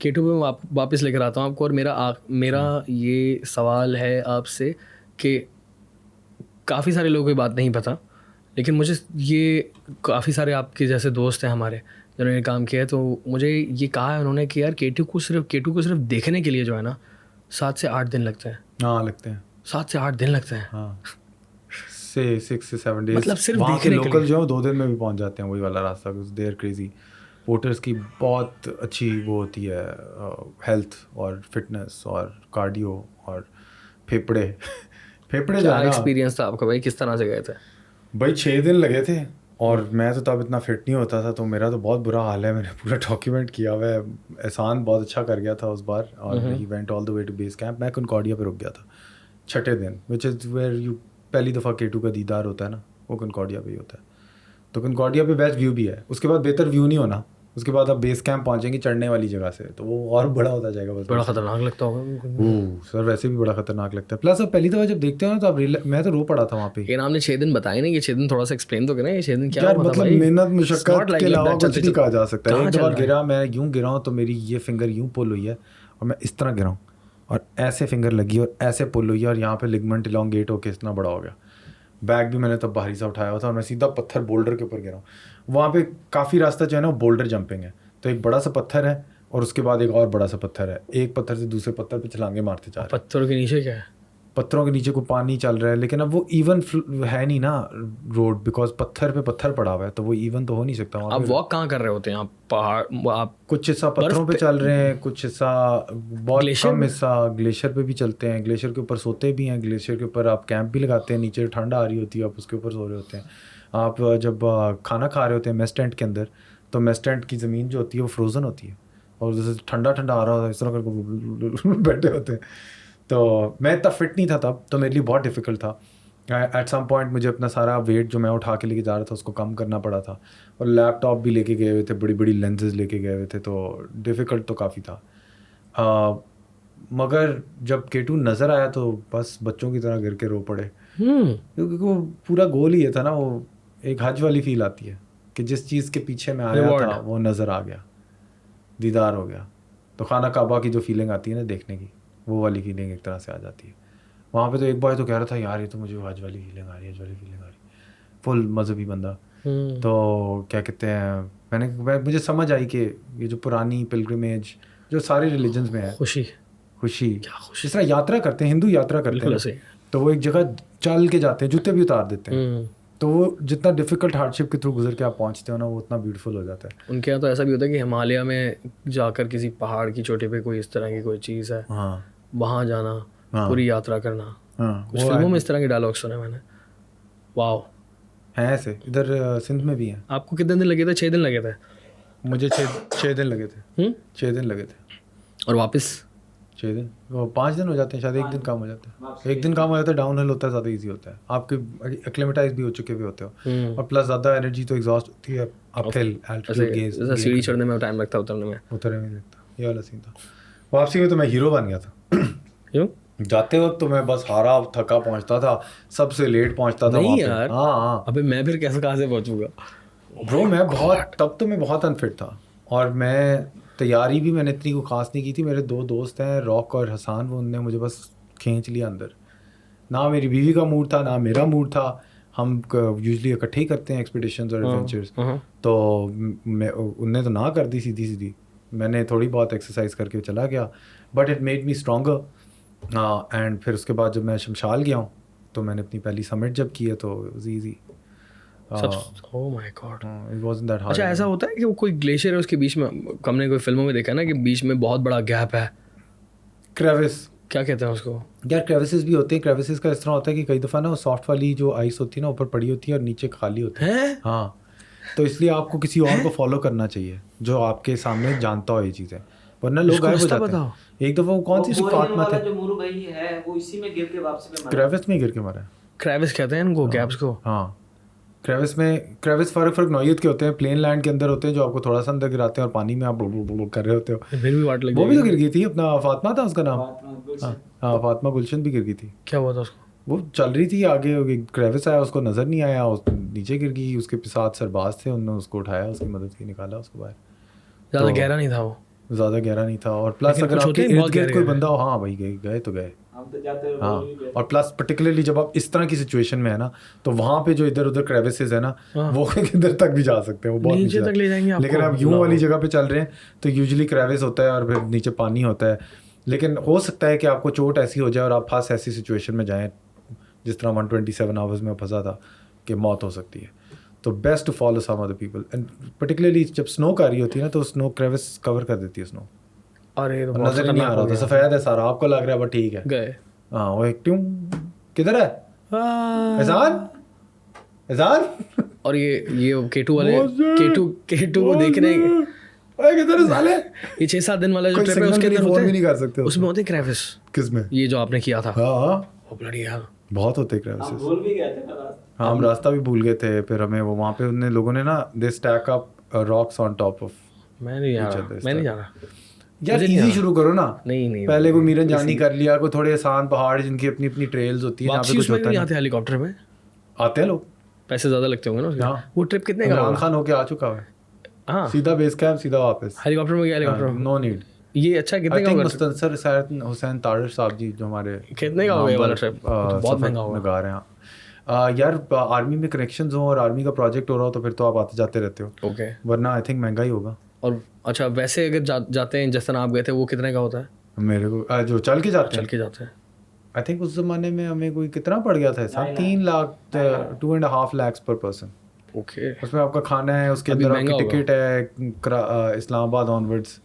K2 پہ میں واپس لے کر آتا ہوں آپ کو, اور میرا یہ سوال ہے آپ سے کہ کافی سارے لوگوں کو یہ بات نہیں پتہ, لیکن مجھے یہ کافی سارے آپ کے جیسے دوست ہیں ہمارے جنہوں نے کام کیا ہے, تو مجھے یہ کہا ہے انہوں نے کہ یار K2 کو صرف دیکھنے کے لیے جو ہے نا 7 سے 8 دن لگتے ہیں. ہاں لگتے ہیں, 7 سے 8 دن لگتے ہیں. ہاں 6 سے 7 ڈیز. مطلب صرف وہاں کے دیکھنے کے لیے لوکل جو ہے 2 دن میں بھی پہنچ جاتے ہیں وہی والا راستہ. دیر کریزی. پورٹرس کی بہت اچھی وہ ہوتی ہے ہیلتھ اور فٹنس اور کارڈیو اور پھیپڑے جو ہے نا. ایکسپیرینس تھا آپ کا بھائی, کس طرح سے گئے تھے بھائی 6 دن لگے تھے, اور میں تو تب اتنا فٹ نہیں ہوتا تھا, تو میرا تو بہت برا حال ہے. میں نے پورا ڈاکیومنٹ کیا ہوا ہے. احسان بہت اچھا کر گیا تھا اس بار, اور ہی went all the way to base camp. میں کنکارڈیا پہ رک گیا تھا 6 دن, وچ از ویئر یو پہلی دفعہ K2 کا دیدار ہوتا ہے نا, وہ کنکارڈیا پہ ہی ہوتا ہے. تو کنکارڈیا پہ بیسٹ ویو بھی ہے, اس کے بعد بہتر ویو نہیں ہونا. اس کے بعد آپ بیس کیمپ پہنچیں گے چڑھنے والی جگہ سے, تو وہ اور بڑا ہوتا جائے گا. بس بڑا خطرناک لگتا ہوگا سر, ویسے بھی بڑا خطرناک لگتا ہے. پلس اب پہلی دفعہ جب دیکھتے ہو نا تو آپ میں تو رو پڑا تھا وہاں پہ. لیکن آپ نے 6 دن بتائے نا, یہ 6 دن تھوڑا سا ایکسپلین تو کریں, یہ 6 دن کیا یار مطلب محنت مشقت کے علاوہ کچھ نہیں کہا جا سکتا. ایک دفعہ گرا, میں یوں گرا ہوں تو میری یہ فنگر یوں پل ہوئی ہے, اور میں اس طرح گرا ہوں, اور ایسے فنگر لگی اور ایسے پل ہوئی ہے, اور یہاں پہ لگمنٹ الانگیٹ ہو کے اتنا بڑا ہو گیا. بیگ بھی میں نے تب بھاری سا اٹھایا ہوا تھا, اور میں سیدھا پتھر بولڈر کے اوپر گرا ہوں. وہاں پہ کافی راستہ جو ہے نا وہ بولڈر جمپنگ ہے. تو ایک بڑا سا پتھر ہے, اور اس کے بعد ایک اور بڑا سا پتھر ہے. ایک پتھر سے دوسرے پتھر پہ چھلانگے مارتے جا رہے ہیں. پتھروں کے نیچے کیا ہے؟ پتھروں کے نیچے کو پانی چل رہا ہے, لیکن اب وہ ایون ہے نہیں نا روڈ, بیکاز پتھر پہ پتھر پڑا ہوا ہے, تو وہ ایون تو ہو نہیں سکتا. آپ واک کہاں کر رہے ہوتے ہیں؟ آپ پہاڑ, آپ کچھ حصہ پتھروں پہ چل رہے ہیں, کچھ حصہ بہت کم حصہ گلیشیئر پہ بھی چلتے ہیں. گلیشیئر کے اوپر سوتے بھی ہیں, گلیشیئر کے اوپر آپ کیمپ بھی لگاتے ہیں. نیچے ٹھنڈ آ رہی ہوتی ہے, آپ اس کے اوپر سو رہے ہوتے ہیں. آپ جب کھانا کھا رہے ہوتے ہیں میس ٹینٹ کے اندر, تو میس ٹینٹ کی زمین جو ہوتی ہے وہ فروزن ہوتی ہے, اور جیسے ٹھنڈا آ رہا ہوتا ہے اس طرح کر کے بیٹھے ہوتے ہیں. تو میں اتنا فٹ نہیں تھا تب, تو میرے لیے بہت ڈیفیکلٹ تھا. ایٹ سم پوائنٹ مجھے اپنا سارا ویٹ جو میں اٹھا کے لے کے جا رہا تھا اس کو کم کرنا پڑا تھا, اور لیپ ٹاپ بھی لے کے گئے ہوئے تھے, بڑی بڑی لینزز لے کے گئے ہوئے تھے, تو ڈیفیکلٹ تو کافی تھا. مگر جب K2 نظر آیا تو بس بچوں کی طرح گر کے رو پڑے, کیونکہ وہ پورا گول ہی یہ تھا نا. وہ ایک حج والی فیل آتی ہے کہ جس چیز کے پیچھے میں آیا تھا وہ نظر آ گیا, دیدار ہو گیا. تو خانہ کعبہ کی جو فیلنگ آتی ہے نا دیکھنے کی, وہ والی فیلنگ ایک طرح سے آ جاتی ہے. وہاں پہ تو ایک بوائے تو کہہ رہا تھا یار یہ تو مجھے حج والی فیلنگ آ رہی ہے, حج والی فیلنگ آ رہی ہے, فل مذہبی بندہ. تو کیا کہتے ہیں, مجھے سمجھ آئی کہ یہ جو پرانی پلگرمیج جو سارے ریلیجنس میں ہے, خوشی جس طرح یاترا کرتے ہیں, ہندو یاترا کرتے ہیں, تو وہ ایک جگہ چل کے جاتے ہیں, جوتے بھی اتار دیتے ہیں, تو وہ جتنا ڈیفیکلٹ ہارڈ شپ کے تھرو گزر کے آپ پہنچتے ہو نا, وہ اتنا بیوٹیفل ہو جاتا ہے. ان کے یہاں تو ایسا بھی ہوتا ہے کہ ہمالیہ میں جا کر کسی پہاڑ کی چوٹی پہ کوئی اس طرح کی کوئی چیز ہے, وہاں جانا, پوری یاترا کرنا. کچھ فلموں میں اس طرح کے ڈائلاگ سنے میں نے. واو, ہیں ایسے ادھر سندھ میں بھی ہیں. آپ کو کتنے دن لگے تھے؟ 6 دن لگے تھے مجھے. 6 دن لگے تھے. 6 دن لگے تھے. اور واپس 6 دن, وہ 5 دن ہو جاتے ہیں شاید. 1 دن کام ہو جاتا ہے, 1 دن کام ہو جاتا ہے. ڈاؤن ہل ہوتا ہے, زیادہ ایزی ہوتا ہے, آپ کے ایکلیمیٹائز بھی ہو چکے ہوئے ہوتے ہو, اور پلس زیادہ انرجی تو ایگزاسٹ ہوتی ہے اپ ہل الٹیٹیوڈ گیز. سیڑھی چڑھنے میں ٹائم لگتا ہے, اترنے میں لگتا. یہ والا سین تھا. واپسی میں تو میں ہیرو بن گیا تھا. کیوں؟ جاتے وقت تو میں بس ہارا تھکا پہنچتا تھا, سب سے لیٹ پہنچتا تھا. نہیں یار, ہاں ابے میں پھر کہاں سے پہنچوں گا برو. میں بہت تب تو میں بہت انفٹ تھا, اور میں تیاری بھی میں نے اتنی کو خاص نہیں کی تھی. میرے 2 دوست ہیں راک اور حسان, وہ ان نے مجھے بس کھینچ لیا اندر. نہ میری بیوی کا موڈ تھا, نہ میرا موڈ تھا. ہم یوزلی اکٹھے ہی کرتے ہیں ایکسپیڈیشنز اور ایڈونچرز, تو ان نے تو نہ کر دی سیدھی. میں نے تھوڑی بہت ایکسرسائز کر کے چلا گیا, but it made me stronger. And پھر اس کے بعد جب میں شمشال گیا ہوں تو میں نے اپنی پہلی سمٹ جب کی ہے, تو ایزی. اچھا ایسا ہوتا ہے کہ وہ کوئی گلیشیئر ہے اس کے بیچ میں, ہم نے کوئی فلموں میں دیکھا نا کہ بیچ میں بہت بڑا گیپ ہے, کریوس کیا کہتے ہیں اس کو یار. کریوسز بھی ہوتے ہیں. کریوسز کا اس طرح ہوتا ہے کہ کئی دفعہ نا وہ سافٹ والی جو آئس ہوتی ہے نا اوپر پڑی ہوتی ہے اور نیچے خالی ہوتی ہے. ہاں, تو اس لیے آپ کو کسی اور کو فالو کرنا چاہیے جو آپ کے سامنے جانتا ہو یہ چیزیں, ورنہ لوگ غائب ہو جاتے ہیں. ایک دفعہ وہ کون سی فاطمہ تھے جو مورو بھائی ہے, وہ اسی میں گر کے واپسی میں کریوس میں گر کے مرا ہے. کریوس کہتے ہیں ان کو گیپس کو. ہاں, کریوس فرق نوعیت کے ہوتے ہیں. پلین لینڈ کے اندر ہوتے ہیں جو آپ کو تھوڑا سا اندر گراتے ہیں, اور پانی میں آپ کر رہے ہوتے ہو. وہ بھی تو گر گئی تھی, اپنا فاطمہ تھا اس کا نام. ہاں, فاطمہ گلشن بھی گر گئی تھی. کیا ہوا تھا اس کو؟ وہ چل رہی تھی آگے, کریوس آیا, اس کو نظر نہیں آیا, نیچے گر گئی. اس کے ساتھ سرباز تھے, انہوں نے اس کو اٹھایا, اس کی مدد کی, نکالا اس کو باہر. زیادہ گہرا نہیں تھا وہ. زیادہ گہرا نہیں تھا. اور پلس اگر آپ کے ارد گرد کوئی بندہ ہو, ہاں بھائی گئے تو گئے. ہاں, اور پلس پرٹیکولرلی جب آپ اس طرح کی سچویشن میں ہے نا, تو وہاں پہ جو ادھر ادھر کریوسز ہے نا, وہ ادھر تک بھی جا سکتے ہیں, وہ بہت نیچے تک لے جائیں گے. لیکن آپ یوں والی جگہ پہ چل رہے ہیں تو یوزلی کریوس ہوتا ہے اور پھر نیچے پانی ہوتا ہے. لیکن ہو سکتا ہے کہ آپ کو چوٹ ایسی ہو جائے اور آپ پھنس ایسی سچویشن میں جائیں جس طرح 127 آورز میں پھنسا تھا کہ موت ہو سکتی ہے. تو best to follow some other people, and particularly جب سنو آ رہی ہوتی ہے نا, تو سنو کریوس کور کر دیتی ہے. سنو نظر ہی نہیں آ رہا ہوتا, سفید ہے سارا, آپ کو لگ رہا ہے بس ٹھیک ہے گئے. ہاں, وہ ایک ٹیوں کدھر ہے احسان احسان, اور یہ K2 والے K2 کو دیکھ رہے ہیں کدھر ہے سالے. یہ 6-7 دن والا جو ٹرپ ہے اس کے اندر فون بھی نہیں کر سکتے, اس میں ہوتے کریوس. کس میں؟ یہ جو آپ نے کیا تھا. ہاں بلڈی یار بہت ہوتے کریوسز. ہاں, ہم راستہ بھی بھول گئے تھے. پھر ہمیں وہاں پہ ان لوگوں نے نا دے stack up rocks on top of. میں نہیں جا رہا یار, ایزی شروع کرو نا. نہیں پہلے کوئی میرن جانی کر لیا, کوئی تھوڑے آسان پہاڑ جن کی اپنی اپنی ٹریلز ہوتی ہیں جہاں پہ کچھ ہوتا ہے. آتے ہیلی کاپٹر میں آتے ہیں لوگ, پیسے زیادہ لگتے ہوں گے نا. وہ ٹرپ کتنے کا؟ عمران خان ہو کے آ چکا ہے. ہاں, سیدھا بیس کیمپ, سیدھا واپس. ہیلی کاپٹر میں گیا, ہیلی کاپٹر نو نیڈ. یہ اچھا کتنے کا ہوگا؟ مستنصر سید حسین طارق صاحب جی جو ہمارے کتنے کا ہوگا یہ والا ٹرپ؟ بہت مہنگا ہوگا. لگا رہے ہیں یار, آرمی میں کنیکشنز ہوں اور آرمی کا پروجیکٹ ہو رہا ہو تو پھر تو آپ آتے جاتے رہتے ہو. اوکے, ورنہ آئی تھنک مہنگا ہی ہوگا. اور اچھا ویسے اگر جاتے ہیں جس طرح آپ گئے تھے, وہ کتنے کا ہوتا ہے؟ میرے کو جو چل کے جاتے ہیں آئی تھنک اس زمانے میں ہمیں کوئی کتنا پڑ گیا تھا, 3 لاکھ 2.5 lakhs پر پرسن. اوکے, اس میں آپ کا کھانا ہے, اس کے اندر آپ کی ٹکٹ ہے, اسلام آباد آن ورڈس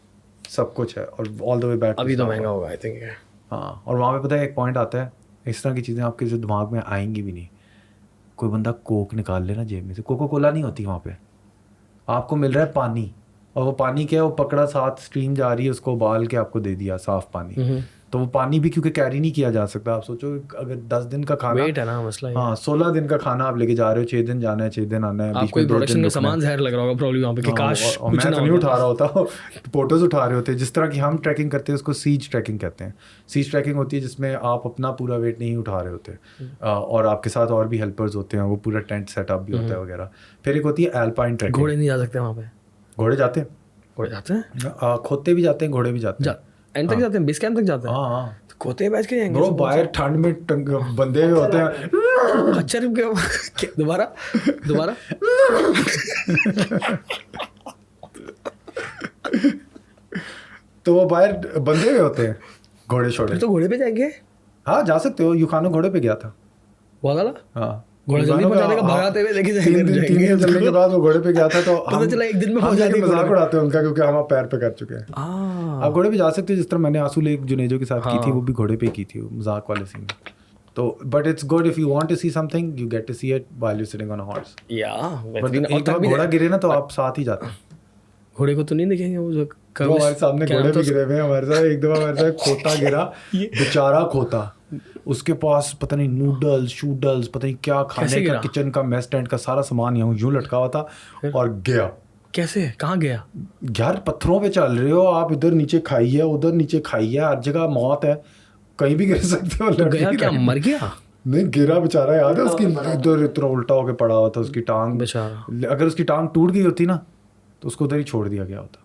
سب کچھ ہے, اور آل دا وے بیک. ابھی تو مہنگا ہوگا آئی تھنک. ہاں, اور وہاں پہ پتہ ہے ایک پوائنٹ آتا ہے, اس طرح کی چیزیں آپ کے جو دماغ میں آئیں گی بھی نہیں. کوئی بندہ کوک نکال لے نا جیب میں سے, کوکا کولا نہیں ہوتی وہاں پہ, آپ کو مل رہا ہے پانی, اور وہ پانی کیا ہے, وہ پکڑا ساتھ اسٹریم جا رہی ہے, اس کو ابال کے آپ کو دے دیا صاف پانی. تو وہ پانی بھی کیونکہ کیری نہیں کیا جا سکتا. آپ سوچو اگر 10 دن کا کھانا, ویٹ ہے نا مسئلہ. ہاں 16 دن کا کھانا آپ لے کے جا رہے ہو, 6 دن جانا ہے 6 دن آنا ہے, آپ کو پروڈکشن کا سامان زہر لگ رہا ہوگا پرابلی وہاں پہ کہ کاش میں تو نہیں اٹھا رہا ہوتا, فوٹوز اٹھا رہے ہوتے. جس طرح کی ہم ٹریکنگ کرتے ہیں اس کو سیج ٹریکنگ کہتے ہیں. سیج ٹریکنگ ہوتی ہے جس میں آپ اپنا پورا ویٹ نہیں اٹھا رہے ہوتے, اور آپ کے ساتھ اور بھی ہیلپرز ہوتے ہیں, وہ پورا ٹینٹ سیٹ اپ بھی ہوتا ہے وغیرہ. پھر ایک ہوتی ہے الپائن ٹریکنگ. گھوڑے نہیں جا سکتے وہاں پہ؟ گھوڑے جاتے ہیں, کھوتے بھی جاتے ہیں, گھوڑے بھی جاتے ہیں. اینڈ تک جاتے ہیں, بیس کیمپ تک جاتے ہیں. ہاں, کھوتے بیچ کے جائیں گے برو, باہر ٹھنڈ میں بندے ہوئے ہوتے ہیں. خچر دوبارہ تو وہ باہر بندے ہوئے ہوتے ہیں, گھوڑے چھوڑے. تو گھوڑے پہ جائیں گے؟ ہاں جا سکتے ہو. یوکانو گھوڑے پہ گیا تھا. بہت اعلیٰ. ہاں, گھوڑا جلدی پہنچانے کا, بھگاتے ہوئے لے کے جائیں گے. 3 دن چلنے کے بعد وہ گھوڑے پہ گیا تھا, تو پتہ چلا ایک دن میں پہنچا دیا. مذاق اڑاتے ہیں ان کا, کیونکہ ہم پیر پہ کر چکے ہیں. آپ گھوڑے پہ جا سکتے ہو, جس طرح میں نے آسو لیک جنیجو کے ساتھ کی تھی, وہ بھی گھوڑے پہ کی تھی, مذاق والے سین. تو but it's good if you want to see something, you get to see it while you sitting on a horse. But ایک دفعہ گھوڑا گرے نا تو آپ ساتھ ہی جاتے ہیں. گھوڑے کو تو نہیں دیکھیں گے وہ جو ہمارے سامنے گھوڑے بھی گرے ہوئے ہیں. ہمارے ساتھ ایک دفعہ ہمارے ساتھ کھوتا گرا, بیچارہ کھوتا, اس کے پاس پتہ نہیں نوڈلز شوڈلز پتہ نہیں کیا کھانے کا, کچن کا میس ٹینٹ کا سارا سامان یوں لٹکا ہوا تھا, اور گیا. کیسے, کہاں گیا یار؟ پتھروں پہ چل رہے ہو آپ, ادھر نیچے کھائیے ادھر نیچے کھائیے, ہر جگہ موت ہے, کہیں بھی گر سکتے ہو. گیا کیا, مر گیا؟ نہیں گرا بیچارہ, یاد ہے اس کی ادھر اتنا الٹا ہو کے پڑا ہوا تھا, اس کی ٹانگ بیچارہ, اگر اس کی ٹانگ ٹوٹ گئی ہوتی نا تو اس کو ادھر ہی چھوڑ دیا گیا ہوتا.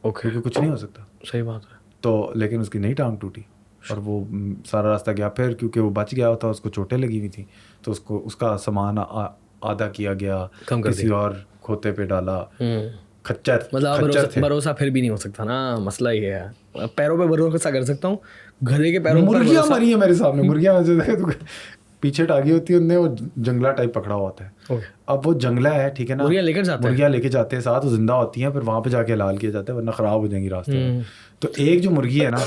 اوکے, کیونکہ کچھ نہیں ہو سکتا. صحیح بات ہے. تو لیکن اس کی نئی ٹانگ ٹوٹی, اور وہ سارا راستہ گیا. پھر کیونکہ وہ بچ گیا ہوتا, اس کو چوٹیں لگی ہوئی تھیں, تو اس کا سامان آدھا کیا گیا, کسی اور کھوتے پہ ڈالا. کھچر, مطلب بھروسہ پھر بھی نہیں ہو سکتا نا, مسئلہ یہ ہے. پیروں پہ بھروسہ کر سکتا ہوں, گدھے کے پیروں پر. مرغیاں مری ہیں میرے سامنے, مرغیاں پیچھے ٹاگی ہوتی ہے, انہیں وہ جنگلہ ٹائپ پکڑا ہوا ہوتا ہے. اب وہ جنگلہ ہے, ٹھیک ہے نا, مرغیاں لے کے جاتے ہیں ساتھ, وہ زندہ ہوتی ہیں, پھر وہاں پہ جا کے حلال کیا جاتا ہے, ورنہ خراب ہو جائیں گی راستے میں. تو ایک جو مرغی ہے نا,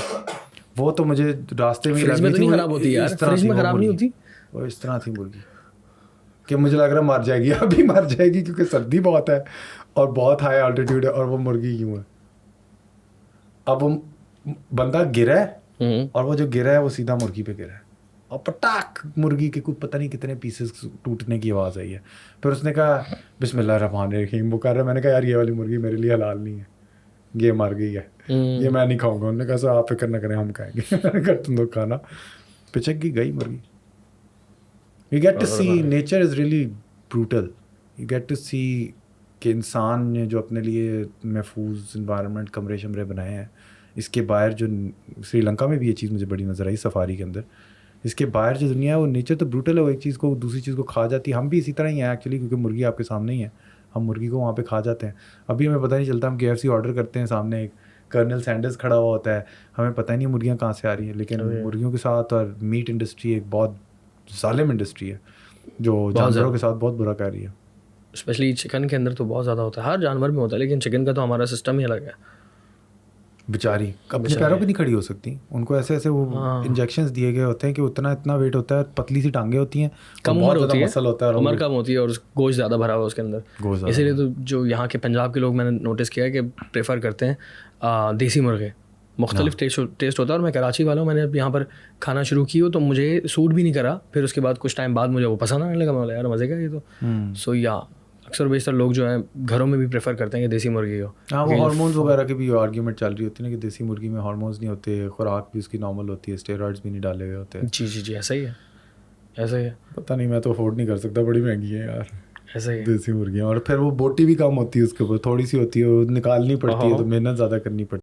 وہ تو مجھے راستے میں فریج میں تو نہیں خراب ہوتی یار, فریج میں خراب نہیں ہوتی. وہ اس طرح تھی مرغی کہ مجھے لگ رہا مر جائے گی, ابھی مر جائے گی, کیونکہ سردی بہت ہے اور بہت ہائی آلٹیٹیوڈ ہے, اور وہ مرغی یوں ہے. اب وہ بندہ گرا ہے, اور وہ جو گرا ہے وہ سیدھا مرغی پہ گرا ہے, اور پٹاک مرغی کے کچھ پتہ نہیں کتنے پیسز ٹوٹنے کی آواز آئی ہے. پھر اس نے کہا بسم اللہ الرحمن الرحیم, وہ کر رہا ہے. میں نے کہا یار یہ والی مرغی میرے لیے حلال نہیں ہے, یہ مر گئی ہے, یہ میں نہیں کھاؤں گا. انہوں نے کہا سر آپ فکر نہ کریں, ہم کھائیں گے. میں نے کہا تم لوگ کھانا. پچک گئی مرغی. You get to see nature is really brutal. You get to see کہ انسان نے جو اپنے لیے محفوظ انوائرمنٹ کمرے شمرے بنائے ہیں، اس کے باہر جو سری لنکا میں بھی یہ چیز مجھے بڑی نظر آئی سفاری کے اندر، اس کے باہر جو دنیا ہے وہ نیچر تو بروٹل ہے، وہ ایک چیز کو دوسری چیز کو کھا جاتی ہے. ہم بھی اسی طرح ہی ہیں ایکچولی، کیونکہ مرغی آپ کے سامنے ہی ہے، ہم مرغی کو وہاں پہ کھا جاتے ہیں. ابھی ہمیں پتہ نہیں چلتا، ہم KFC آرڈر کرتے ہیں، سامنے ایک کرنل سینڈرز کھڑا ہوا ہوتا ہے، ہمیں پتہ نہیں مرغیاں کہاں سے آ رہی ہیں. لیکن مرغیوں کے ساتھ اور میٹ انڈسٹری ایک بہت ظالم انڈسٹری ہے جو جانوروں کے ساتھ بہت برا کر رہی ہے. اسپیشلی چکن کے اندر تو بہت زیادہ ہوتا ہے، ہر جانور میں ہوتا ہے، لیکن چکن کا تو ہمارا سسٹم ہی الگ ہے. بیچاری اپنے پیروں پہ نہیں کھڑی ہو سکتی، ان کو ایسے ایسے وہ انجیکشنز دیے گئے ہوتے ہیں کہ اتنا ویٹ ہوتا ہے، پتلی سی ٹانگیں ہوتی ہیں، کم عمر ہوتی ہے، مسل ہوتا ہے، عمر کم ہوتی ہے اور گوشت زیادہ بھرا ہوا اس کے اندر. اسی لیے تو جو یہاں کے پنجاب کے لوگ میں نے نوٹس کیا ہے کہ پریفر کرتے ہیں دیسی مرغے. مختلف ٹیسٹ ہوتا ہے. اور میں کراچی والا ہوں، میں نے اب یہاں پر کھانا شروع کی ہو تو مجھے سوٹ بھی نہیں کرا، پھر اس کے بعد کچھ ٹائم بعد مجھے وہ پسند آنے لگا. میں بولا یار مزے کا یہ تو. سو یا اکثر بیشتر لوگ جو ہیں گھروں میں بھی پریفر کرتے ہیں کہ دیسی مرغی ہو. ہاں وہ ہارمونز وغیرہ کی بھی آرگیومنٹ چل رہی ہوتی ہے نا کہ دیسی مرغی میں ہارمونز نہیں ہوتے، خوراک بھی اس کی نارمل ہوتی ہے، اسٹیرائڈز بھی نہیں ڈالے ہوئے ہوتے. جی ایسا ہی ہے، ایسا ہی ہے. پتہ نہیں، میں تو افورڈ نہیں کر سکتا، بڑی مہنگی ہے یار ایسا ہی دیسی مرغیاں. اور پھر وہ بوٹی بھی کم ہوتی ہے، اس کے اوپر تھوڑی سی ہوتی ہے، وہ نکالنی پڑتی ہے تو محنت زیادہ کرنی پڑتی ہے.